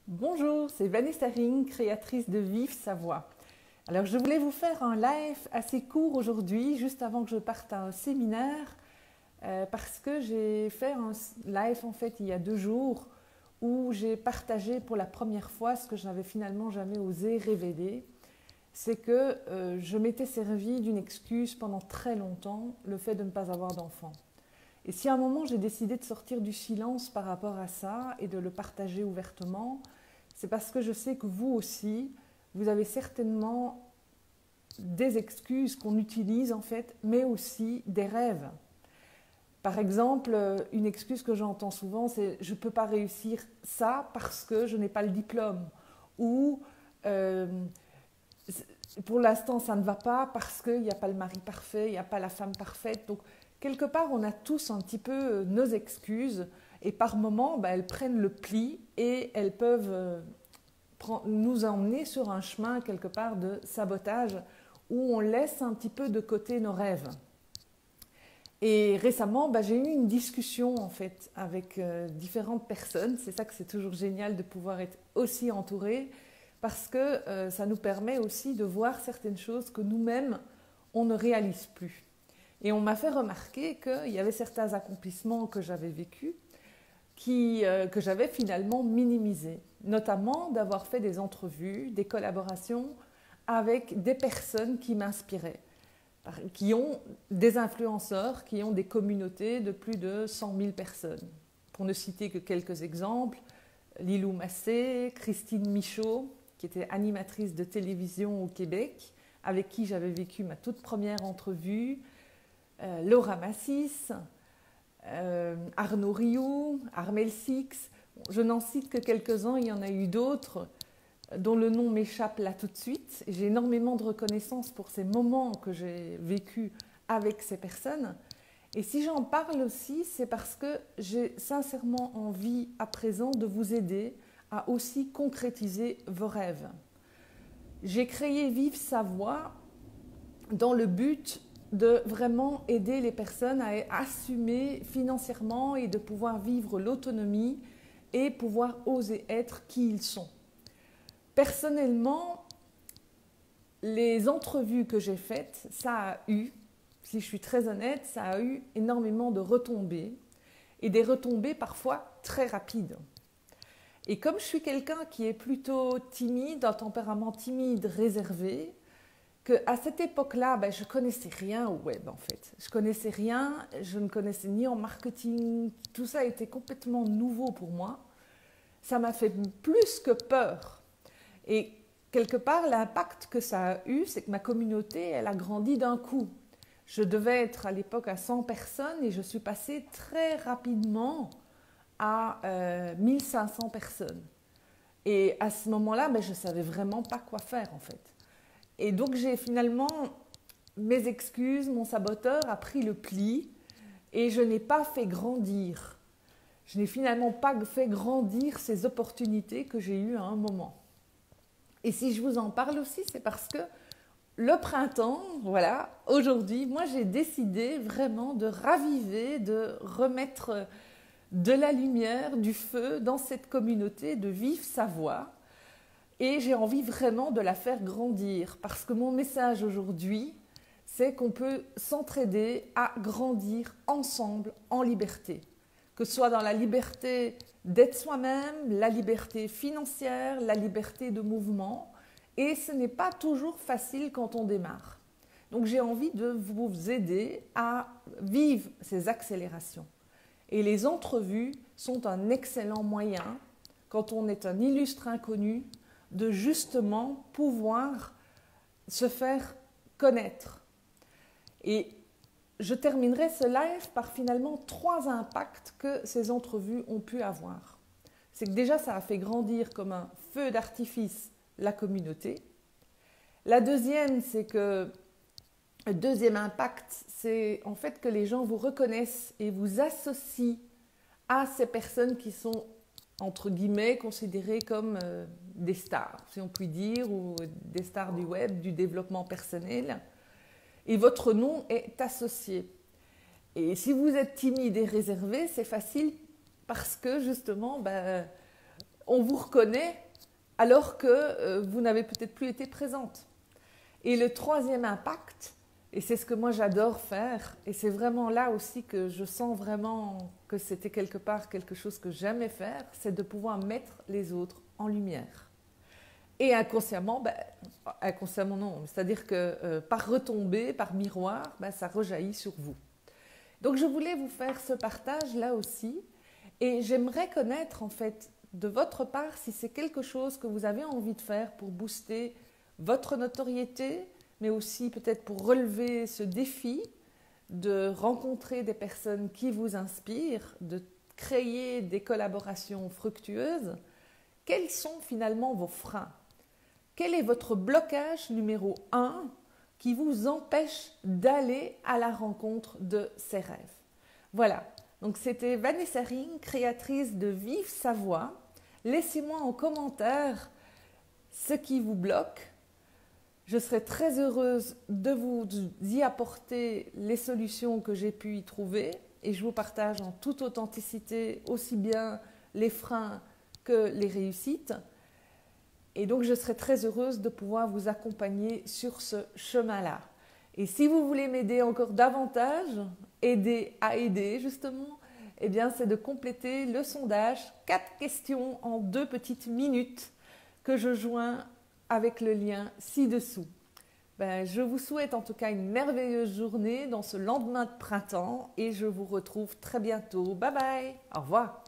Bonjour, c'est Vanessa Ring, créatrice de Vive sa voix. Alors je voulais vous faire un live assez court aujourd'hui, juste avant que je parte à un séminaire, parce que j'ai fait un live en fait il y a 2 jours où j'ai partagé pour la première fois ce que je n'avais finalement jamais osé révéler. C'est que je m'étais servi d'une excuse pendant très longtemps, le fait de ne pas avoir d'enfant. Et si à un moment j'ai décidé de sortir du silence par rapport à ça et de le partager ouvertement, c'est parce que je sais que vous aussi, vous avez certainement des excuses qu'on utilise en fait, mais aussi des rêves. Par exemple, une excuse que j'entends souvent, c'est je ne peux pas réussir ça parce que je n'ai pas le diplôme. Ou euh, pour l'instant, ça ne va pas parce qu'il n'y a pas le mari parfait, il n'y a pas la femme parfaite. Donc, quelque part, on a tous un petit peu nos excuses et par moments, elles prennent le pli et elles peuvent nous emmener sur un chemin quelque part de sabotage où on laisse un petit peu de côté nos rêves. Et récemment, j'ai eu une discussion en fait avec différentes personnes. C'est ça que c'est toujours génial de pouvoir être aussi entouré parce que ça nous permet aussi de voir certaines choses que nous-mêmes, on ne réalise plus. Et on m'a fait remarquer qu'il y avait certains accomplissements que j'avais vécus que j'avais finalement minimisés, notamment d'avoir fait des entrevues, des collaborations avec des personnes qui m'inspiraient, qui ont des influenceurs, qui ont des communautés de plus de 100 000 personnes. Pour ne citer que quelques exemples, Lilou Massé, Christine Michaud, qui était animatrice de télévision au Québec, avec qui j'avais vécu ma toute première entrevue, Laura Massis, Arnaud Rioux, Armel Six. Je n'en cite que quelques-uns, il y en a eu d'autres dont le nom m'échappe là tout de suite. J'ai énormément de reconnaissance pour ces moments que j'ai vécus avec ces personnes. Et si j'en parle aussi, c'est parce que j'ai sincèrement envie à présent de vous aider à aussi concrétiser vos rêves. J'ai créé Vive sa voix dans le but de vraiment aider les personnes à assumer financièrement et de pouvoir vivre l'autonomie et pouvoir oser être qui ils sont. Personnellement, les entrevues que j'ai faites, ça a eu, si je suis très honnête, ça a eu énormément de retombées et des retombées parfois très rapides. Et comme je suis quelqu'un qui est plutôt timide, un tempérament timide, réservé, qu'à cette époque-là, je ne connaissais rien au web en fait. Je connaissais rien, je ne connaissais ni en marketing, tout ça était complètement nouveau pour moi. Ça m'a fait plus que peur. Et quelque part, l'impact que ça a eu, c'est que ma communauté, elle a grandi d'un coup. Je devais être à l'époque à 100 personnes et je suis passée très rapidement à 1500 personnes. Et à ce moment-là, je ne savais vraiment pas quoi faire en fait. Et donc j'ai finalement, mes excuses, mon saboteur a pris le pli et je n'ai pas fait grandir. Je n'ai finalement pas fait grandir ces opportunités que j'ai eues à un moment. Et si je vous en parle aussi, c'est parce que le printemps, voilà, aujourd'hui, moi j'ai décidé vraiment de raviver, de remettre de la lumière, du feu dans cette communauté, de vivre sa voix. Et j'ai envie vraiment de la faire grandir parce que mon message aujourd'hui, c'est qu'on peut s'entraider à grandir ensemble en liberté. Que ce soit dans la liberté d'être soi-même, la liberté financière, la liberté de mouvement. Et ce n'est pas toujours facile quand on démarre. Donc j'ai envie de vous aider à vivre ces accélérations. Et les entrevues sont un excellent moyen, quand on est un illustre inconnu, de justement pouvoir se faire connaître. Et je terminerai ce live par finalement 3 impacts que ces entrevues ont pu avoir. C'est que déjà, ça a fait grandir comme un feu d'artifice la communauté. La deuxième, c'est que le deuxième impact, c'est en fait que les gens vous reconnaissent et vous associent à ces personnes qui sont entre guillemets considérées comme des stars, si on peut dire, ou des stars du web, du développement personnel. Et votre nom est associé. Et si vous êtes timide et réservé, c'est facile parce que justement, on vous reconnaît alors que vous n'avez peut-être plus été présente. Et le troisième impact, et c'est ce que moi j'adore faire, et c'est vraiment là aussi que je sens vraiment que c'était quelque part quelque chose que j'aimais faire, c'est de pouvoir mettre les autres en lumière. Et inconsciemment, inconsciemment non, c'est-à-dire que par retombée, par miroir, ça rejaillit sur vous. Donc je voulais vous faire ce partage là aussi, et j'aimerais connaître en fait de votre part si c'est quelque chose que vous avez envie de faire pour booster votre notoriété, mais aussi peut-être pour relever ce défi de rencontrer des personnes qui vous inspirent, de créer des collaborations fructueuses. Quels sont finalement vos freins? Quel est votre blocage numéro 1 qui vous empêche d'aller à la rencontre de ces rêves? Voilà, donc c'était Vanessa Ring, créatrice de Vive sa voix. Laissez-moi en commentaire ce qui vous bloque. Je serai très heureuse de vous y apporter les solutions que j'ai pu y trouver et je vous partage en toute authenticité aussi bien les freins que les réussites. Et donc, je serai très heureuse de pouvoir vous accompagner sur ce chemin-là. Et si vous voulez m'aider encore davantage, aider à aider justement, eh bien, c'est de compléter le sondage 4 questions en 2 petites minutes que je joins avec le lien ci-dessous. Je vous souhaite en tout cas une merveilleuse journée dans ce lendemain de printemps et je vous retrouve très bientôt. Bye bye, au revoir.